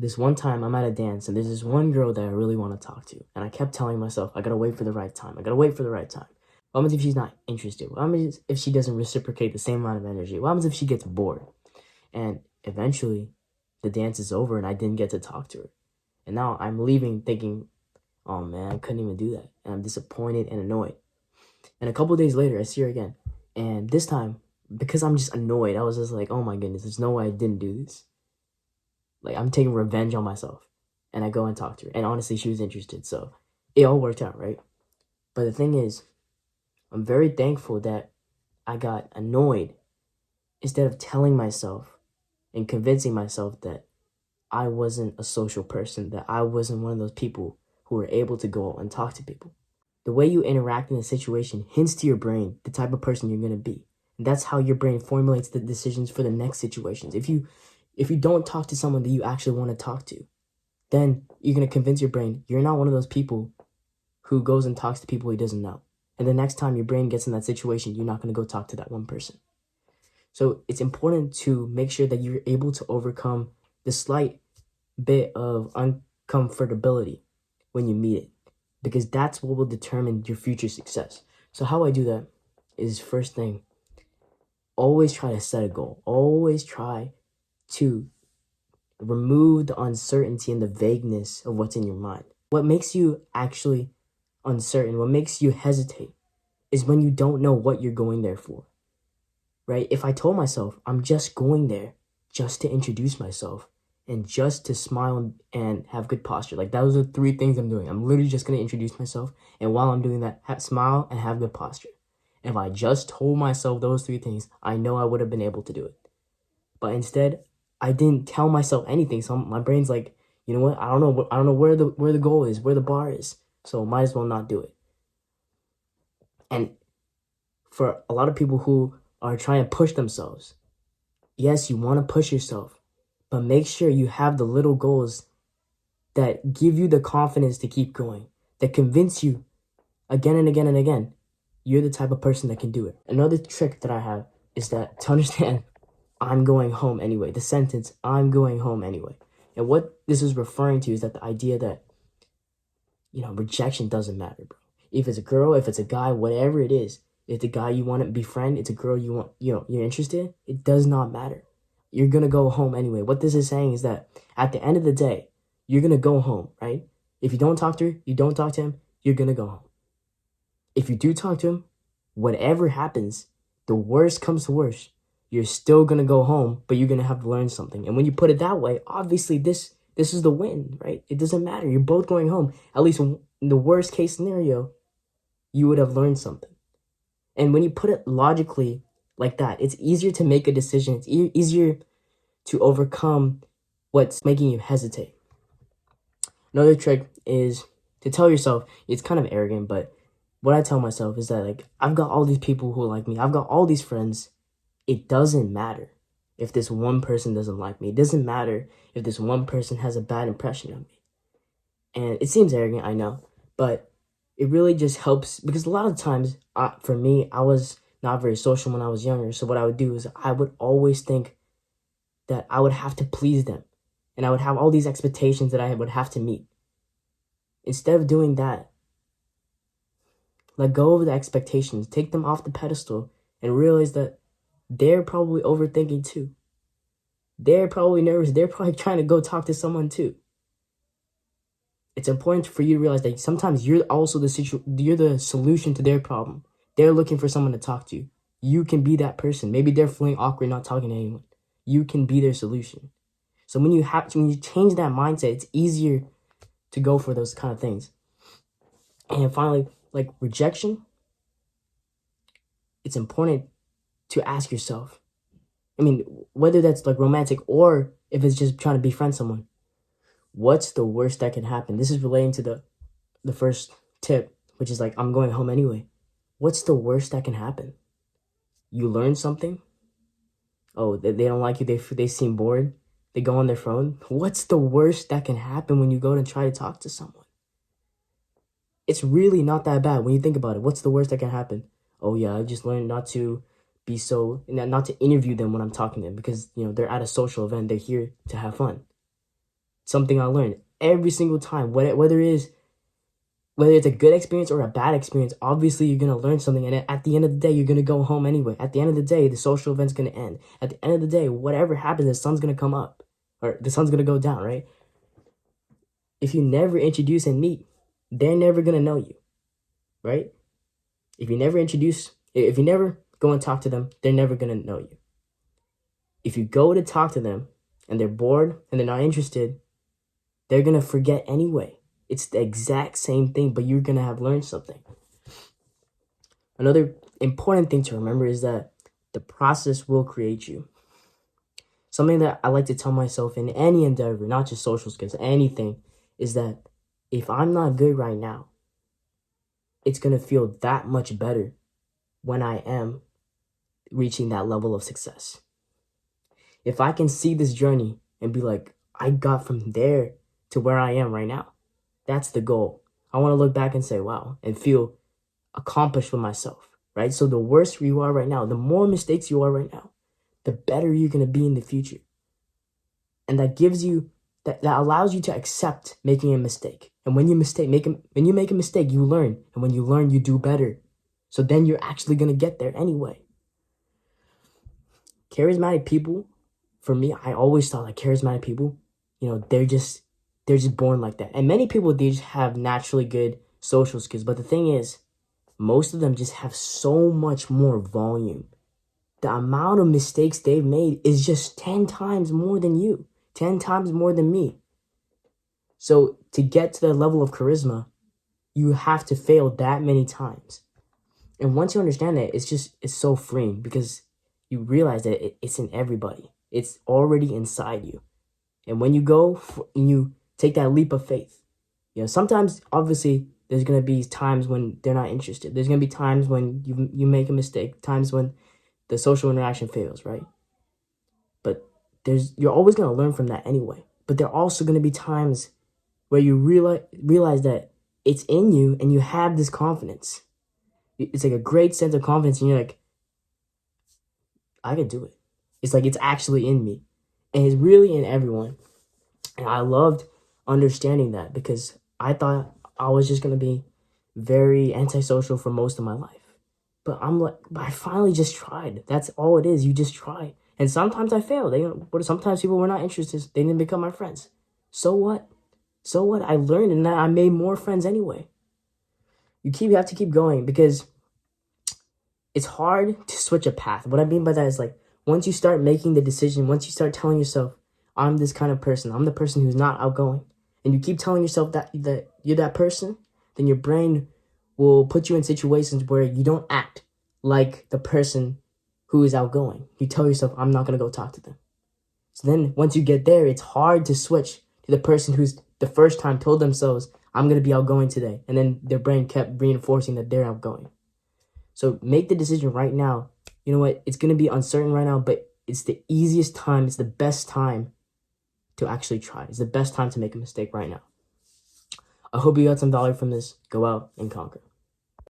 this one time I'm at a dance and there's this one girl that I really want to talk to. And I kept telling myself, I gotta wait for the right time. I gotta wait for the right time. What happens if she's not interested? What happens if she doesn't reciprocate the same amount of energy? What happens if she gets bored? And eventually, the dance is over and I didn't get to talk to her. And now I'm leaving thinking, oh man, I couldn't even do that. And I'm disappointed and annoyed. And a couple days later, I see her again. And this time, because I'm just annoyed, I was just like, oh my goodness, there's no way I didn't do this. Like, I'm taking revenge on myself. And I go and talk to her. And honestly, she was interested. So it all worked out, right? But the thing is, I'm very thankful that I got annoyed instead of telling myself and convincing myself that I wasn't a social person, that I wasn't one of those people who were able to go out and talk to people. The way you interact in a situation hints to your brain the type of person you're going to be. And that's how your brain formulates the decisions for the next situations. If you don't talk to someone that you actually want to talk to, then you're going to convince your brain you're not one of those people who goes and talks to people he doesn't know. And the next time your brain gets in that situation, you're not going to go talk to that one person. So it's important to make sure that you're able to overcome the slight bit of uncomfortability when you meet it, because that's what will determine your future success. So how I do that is, first thing, always try to set a goal. Always try to remove the uncertainty and the vagueness of what's in your mind. What makes you actually uncertain, what makes you hesitate, is when you don't know what you're going there for, right? If I told myself I'm just going there just to introduce myself and just to smile and have good posture, like those are 3 things I'm doing. I'm literally just going to introduce myself, and while I'm doing that, smile and have good posture. And if I just told myself those 3 things, I know I would have been able to do it. But instead, I didn't tell myself anything. So my brain's like, you know what? I don't know where the goal is, where the bar is. So might as well not do it. And for a lot of people who are trying to push themselves, yes, you want to push yourself, but make sure you have the little goals that give you the confidence to keep going, that convince you again and again and again, you're the type of person that can do it. Another trick that I have is that to understand, I'm going home anyway. The sentence, I'm going home anyway. And what this is referring to is that the idea that, rejection doesn't matter, bro. If it's a girl, if it's a guy, whatever it is, if the guy you want to befriend, it's a girl you want, you're interested in, it does not matter. You're going to go home anyway. What this is saying is that at the end of the day, you're going to go home, right? If you don't talk to her, you don't talk to him, you're going to go home. If you do talk to him, whatever happens, the worst comes to worst, you're still going to go home, but you're going to have to learn something. And when you put it that way, obviously this is the win, right? It doesn't matter. You're both going home. At least in the worst case scenario, you would have learned something. And when you put it logically like that, it's easier to make a decision. It's easier to overcome what's making you hesitate. Another trick is to tell yourself, it's kind of arrogant, but what I tell myself is that, like, I've got all these people who like me. I've got all these friends. It doesn't matter if this one person doesn't like me. It doesn't matter if this one person has a bad impression of me. And it seems arrogant, I know, but it really just helps, because a lot of times, for me, I was not very social when I was younger. So what I would do is I would always think that I would have to please them, and I would have all these expectations that I would have to meet. Instead of doing that, let go of the expectations, take them off the pedestal, and realize that they're probably overthinking too. They're probably nervous. They're probably trying to go talk to someone too. It's important for you to realize that sometimes you're also you're the solution to their problem. They're looking for someone to talk to. You can be that person. Maybe they're feeling awkward not talking to anyone. You can be their solution. So when you change that mindset, it's easier to go for those kind of things. And finally, like rejection, it's important to ask yourself, whether that's like romantic or if it's just trying to befriend someone, what's the worst that can happen? This is relating to the first tip, which is like, I'm going home anyway. What's the worst that can happen? You learn something? Oh, they don't like you. They seem bored. They go on their phone. What's the worst that can happen when you go and try to talk to someone? It's really not that bad when you think about it. What's the worst that can happen? Oh yeah, I just learned not to interview them when I'm talking to them, because they're at a social event. They're here to have fun. something I learned every single time. Whether it's a good experience or a bad experience, obviously you're gonna learn something, and at the end of the day, you're gonna go home anyway. At the end of the day, the social event's gonna end. At the end of the day, whatever happens, the sun's gonna come up, or the sun's gonna go down, right? If you never introduce and meet, they're never gonna know you, right? If you never go and talk to them, they're never gonna know you. If you go to talk to them and they're bored and they're not interested, they're gonna forget anyway. It's the exact same thing, but you're gonna have learned something. Another important thing to remember is that the process will create you. Something that I like to tell myself in any endeavor, not just social skills, anything, is that if I'm not good right now, it's gonna feel that much better when I am reaching that level of success. If I can see this journey and be like, I got from there to where I am right now, that's the goal. I want to look back and say, wow, and feel accomplished with myself, right? So the worse you are right now, the more mistakes you are right now, the better you're going to be in the future. And that gives you, that allows you to accept making a mistake. And when you make a mistake, you learn. And when you learn, you do better. So then you're actually going to get there anyway. Charismatic people, for me, I always thought like charismatic people, they're just born like that. And many people, they just have naturally good social skills. But the thing is, most of them just have so much more volume. The amount of mistakes they've made is just 10 times more than you, 10 times more than me. So to get to the level of charisma, you have to fail that many times. And once you understand that, it's so freeing, because you realize that it's in everybody. It's already inside you. And when you go and you take that leap of faith, sometimes obviously there's going to be times when they're not interested. There's going to be times when you make a mistake, times when the social interaction fails, right? But you're always going to learn from that anyway. But there are also going to be times where you realize that it's in you and you have this confidence. It's like a great sense of confidence, and you're like, I can do it. It's like it's actually in me. And it's really in everyone. And I loved understanding that, because I thought I was just going to be very antisocial for most of my life. But I finally just tried. That's all it is. You just try. And sometimes I failed. Sometimes people were not interested. They didn't become my friends. So what? I learned, and I made more friends anyway. You have to keep going, because it's hard to switch a path. What I mean by that is, like, once you start making the decision, once you start telling yourself, I'm this kind of person, I'm the person who's not outgoing, and you keep telling yourself that you're that person, then your brain will put you in situations where you don't act like the person who is outgoing. You tell yourself, I'm not going to go talk to them. So then once you get there, it's hard to switch to the person who's the first time told themselves, I'm going to be outgoing today. And then their brain kept reinforcing that they're outgoing. So make the decision right now. You know what? It's going to be uncertain right now, but it's the easiest time. It's the best time to actually try. It's the best time to make a mistake right now. I hope you got some value from this. Go out and conquer.